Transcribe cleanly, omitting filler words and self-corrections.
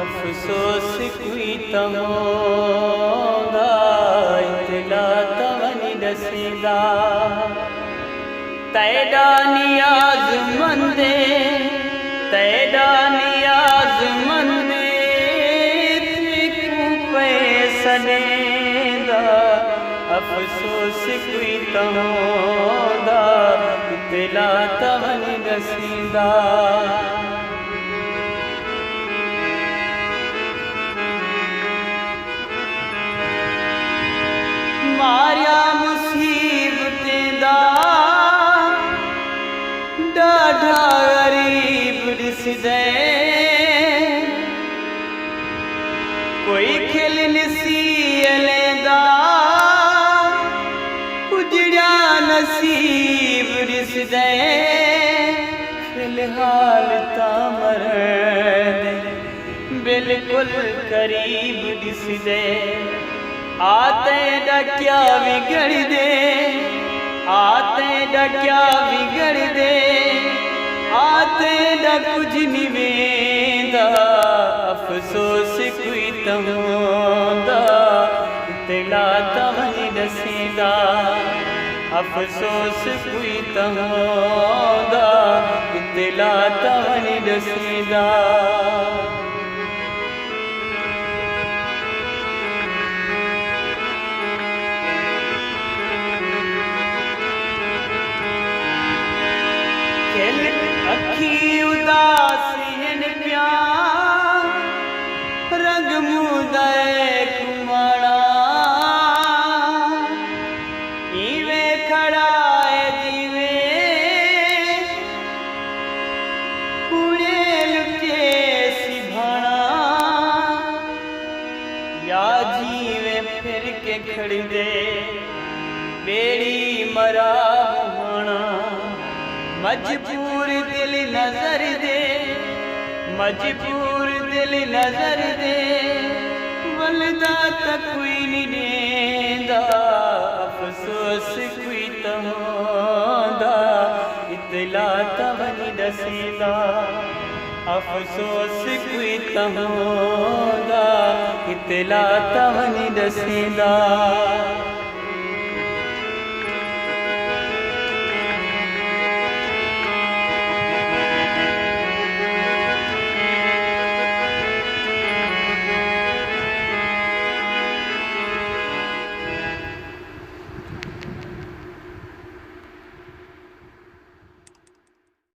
अफ़सोस कोई तमोदा इतला तवनी रसीदा तैदा नियाज़मंदे तू पैसनेदा अफ़सोस कोई तमोदा इतला तवनी रसीदा मारिया मुसीबतें दा डाढ़ा गरीब दिसदे कोई खिल नसी लेंदा उजड़ा नसीब दिसदे फिलहाल तामर बिल्कुल करीब दिसदे आते डक्या बिगड़ दे आते डक्या बिगड़ दे आते ड कुछ निवेंदा अफ़सोस कोई तमोदा इतला तवनी रसीदा अफ़सोस कोई तमोदा इतला तवनी रसीदा अखी उदासीन प्यार रंग मुदे कुमाड़ा इवे खड़ा है जीवे पूरे लुटे सिभाना या जीवे फिर के खड़ी दे बेड़ी मरा बुहाना मजबूर दिल नजर दे मजबूर दिल नजर दे वलदा तक कोई नहीं देंदा अफ़सोस कोई तमोदा इतला तवनी रसीदा अफ़सोस कोई तमोदा इतला तवनी रसीदा